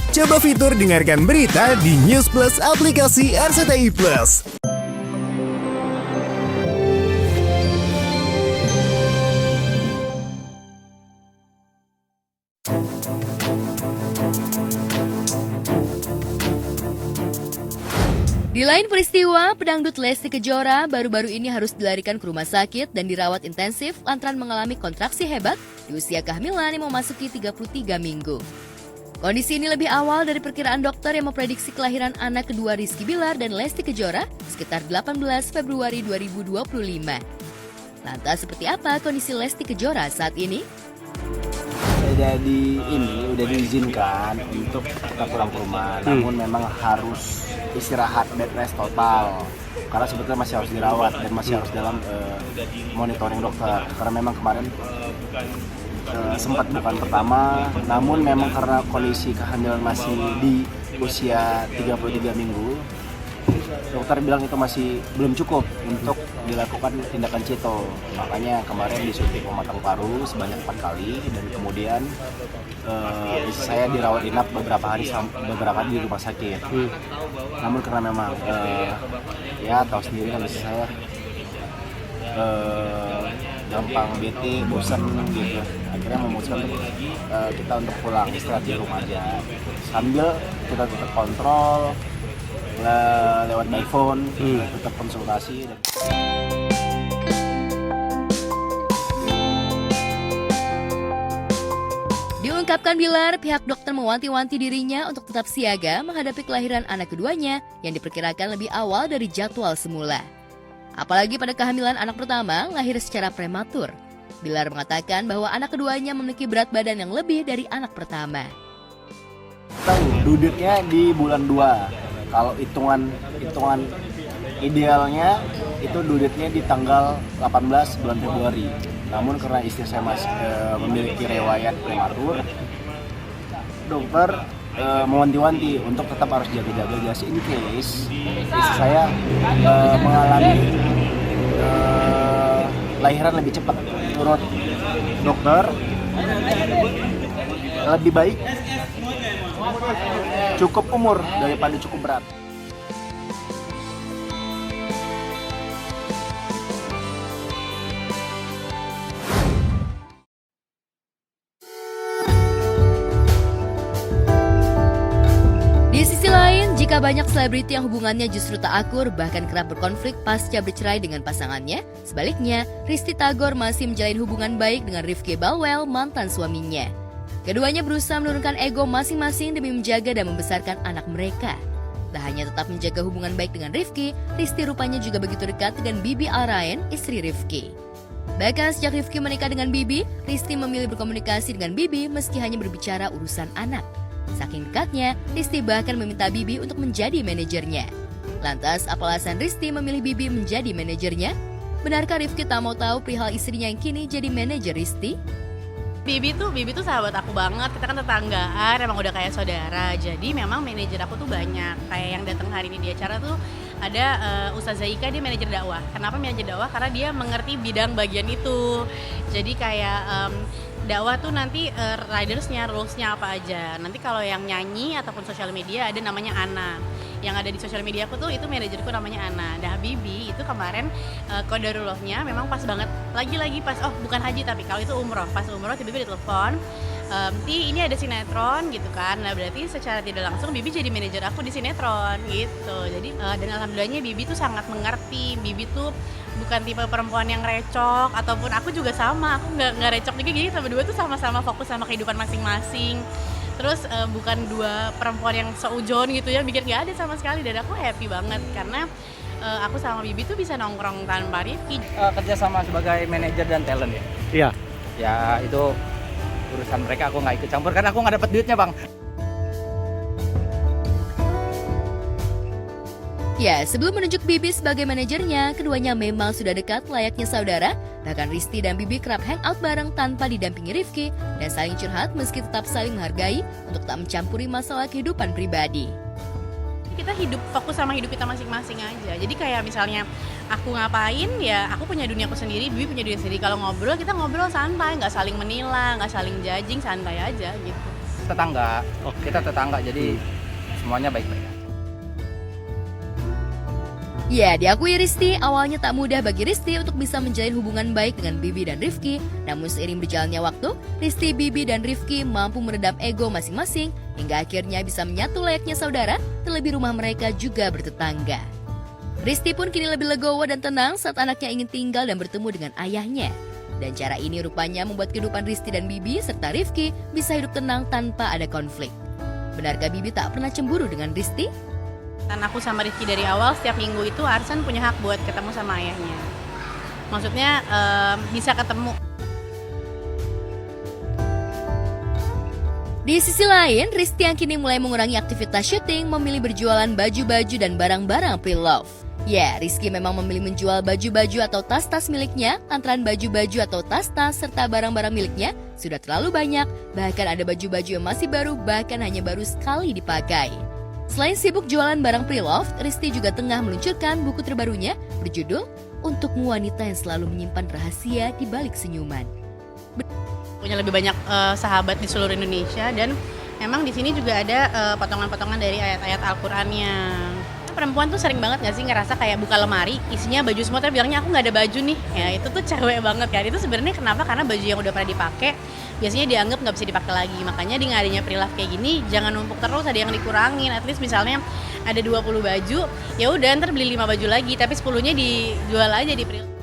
Coba fitur dengarkan berita di News Plus aplikasi RCTI Plus. Di lain peristiwa, pedangdut Lesti Kejora baru-baru ini harus dilarikan ke rumah sakit dan dirawat intensif lantaran mengalami kontraksi hebat di usia kehamilan yang memasuki 33 minggu. Kondisi ini lebih awal dari perkiraan dokter yang memprediksi kelahiran anak kedua Rizky Bilar dan Lesti Kejora sekitar 18 Februari 2025. Lantas seperti apa kondisi Lesti Kejora saat ini? Jadi ini udah diizinkan untuk kita pulang ke rumah, namun memang harus istirahat bed rest total karena sebetulnya masih harus dirawat dan masih harus dalam monitoring dokter karena memang kemarin sempat bukan pertama, namun memang karena kondisi kehamilan masih di usia 33 minggu, dokter bilang itu masih belum cukup untuk dilakukan tindakan cito. Makanya kemarin disuntik pematang paru sebanyak 4 kali dan kemudian saya dirawat inap beberapa hari di rumah sakit. Namun karena memang ya tahu sendiri kan saya gampang bete, bosan gitu. Akhirnya memutuskan untuk kita untuk pulang istirahat di rumah aja. Sambil kita tetap kontrol lewat by phone, tetap konsultasi. Diungkapkan Bilar, pihak dokter mewanti-wanti dirinya untuk tetap siaga menghadapi kelahiran anak keduanya yang diperkirakan lebih awal dari jadwal semula. Apalagi pada kehamilan anak pertama lahir secara prematur. Bilar mengatakan bahwa anak keduanya memiliki berat badan yang lebih dari anak pertama. Tahu, duduknya di bulan 2. Kalau hitungan idealnya itu duduknya di tanggal 18 bulan Februari. Namun karena istri saya masih memiliki riwayat prematur, dokter mewanti-wanti untuk tetap harus jaga-jaga just in case istri saya mengalami lahiran lebih cepat. Menurut dokter lebih baik cukup umur daripada cukup berat. Di sisi lain, jika banyak selebriti yang hubungannya justru tak akur bahkan kerap berkonflik pasca bercerai dengan pasangannya, sebaliknya Risty Tagor masih menjalin hubungan baik dengan Rifky Balwell, mantan suaminya. Keduanya berusaha menurunkan ego masing-masing demi menjaga dan membesarkan anak mereka. Tak hanya tetap menjaga hubungan baik dengan Rifky, Risty rupanya juga begitu dekat dengan Bibi Alrayan, istri Rifky. Bahkan sejak Rifky menikah dengan Bibi, Risty memilih berkomunikasi dengan Bibi meski hanya berbicara urusan anak. Saking dekatnya, Risty bahkan meminta Bibi untuk menjadi manajernya. Lantas, apa alasan Risty memilih Bibi menjadi manajernya? Benarkah Rifky tak mau tahu perihal istrinya yang kini jadi manajer Risty? Bibi tuh sahabat aku banget, kita kan tetanggaan, emang udah kayak saudara. Jadi memang manajer aku tuh banyak. Kayak yang datang hari ini di acara tuh ada Ustazah Ika, dia manajer dakwah. Kenapa manajer dakwah? Karena dia mengerti bidang bagian itu. Jadi kayak dakwah tuh nanti ridersnya, rulesnya apa aja. Nanti kalau yang nyanyi ataupun sosial media ada namanya Ana. Yang ada di sosial media aku tuh itu manajerku namanya Ana. Nah Bibi itu kemarin qadarullahnya memang pas banget. Lagi-lagi pas, bukan haji tapi kalau itu umroh. Pas umroh tiba-tiba ditelepon, Ti ini ada sinetron gitu kan. Nah berarti secara tidak langsung Bibi jadi manajer aku di sinetron gitu. Jadi dan alhamdulillahnya Bibi tuh sangat mengerti. Bibi tuh bukan tipe perempuan yang recok, ataupun aku juga sama, aku nggak recok juga. Jadi kita berdua tuh sama-sama fokus sama kehidupan masing-masing. Terus bukan dua perempuan yang seujon gitu ya, bikin nggak ada sama sekali. Dan aku happy banget karena aku sama Bibi tuh bisa nongkrong tanpa Rifky. Kerja sama sebagai manajer dan talent ya? Iya. Ya itu urusan mereka, aku nggak ikut campur karena aku nggak dapat duitnya bang. Ya, sebelum menunjuk Bibi sebagai manajernya, keduanya memang sudah dekat layaknya saudara. Bahkan Risty dan Bibi kerap hangout bareng tanpa didampingi Rifky dan saling curhat meski tetap saling menghargai untuk tak mencampuri masalah kehidupan pribadi. Kita hidup fokus sama hidup kita masing-masing aja. Jadi kayak misalnya aku ngapain ya, aku punya duniaku sendiri, Bibi punya dunia sendiri. Kalau ngobrol kita ngobrol santai, nggak saling menilai, nggak saling judging, santai aja gitu. tetangga. Oke. Kita tetangga, jadi semuanya baik-baik. Ya, diakui Risti, awalnya tak mudah bagi Risti untuk bisa menjalin hubungan baik dengan Bibi dan Rifki. Namun seiring berjalannya waktu, Risti, Bibi, dan Rifki mampu meredam ego masing-masing hingga akhirnya bisa menyatu layaknya saudara, terlebih rumah mereka juga bertetangga. Risti pun kini lebih legowo dan tenang saat anaknya ingin tinggal dan bertemu dengan ayahnya. Dan cara ini rupanya membuat kehidupan Risti dan Bibi serta Rifki bisa hidup tenang tanpa ada konflik. Benarkah Bibi tak pernah cemburu dengan Risti? Dan aku sama Rifki dari awal, setiap minggu itu Arsan punya hak buat ketemu sama ayahnya. Maksudnya bisa ketemu. Di sisi lain, Risti yang kini mulai mengurangi aktivitas syuting memilih berjualan baju-baju dan barang-barang pre-love. Ya, Rizky memang memilih menjual baju-baju atau tas-tas miliknya. Antara baju-baju atau tas-tas serta barang-barang miliknya sudah terlalu banyak. Bahkan ada baju-baju yang masih baru, bahkan hanya baru sekali dipakai. Selain sibuk jualan barang pre-love, Risti juga tengah meluncurkan buku terbarunya berjudul Untukmu Wanita yang Selalu Menyimpan Rahasia di Balik Senyuman. Punya lebih banyak sahabat di seluruh Indonesia dan memang di sini juga ada potongan-potongan dari ayat-ayat Al-Qur'annya. Perempuan tuh sering banget gak sih ngerasa kayak buka lemari isinya baju semua tapi bilangnya aku nggak ada baju nih. Ya itu tuh cewek banget kan. Itu sebenarnya kenapa? Karena baju yang udah pernah dipakai biasanya dianggap nggak bisa dipakai lagi. Makanya di ngadinya pre-love kayak gini jangan numpuk terus, ada yang dikurangin. At least misalnya ada 20 baju, ya udah ntar beli 5 baju lagi tapi 10-nya dijual aja di pre-love.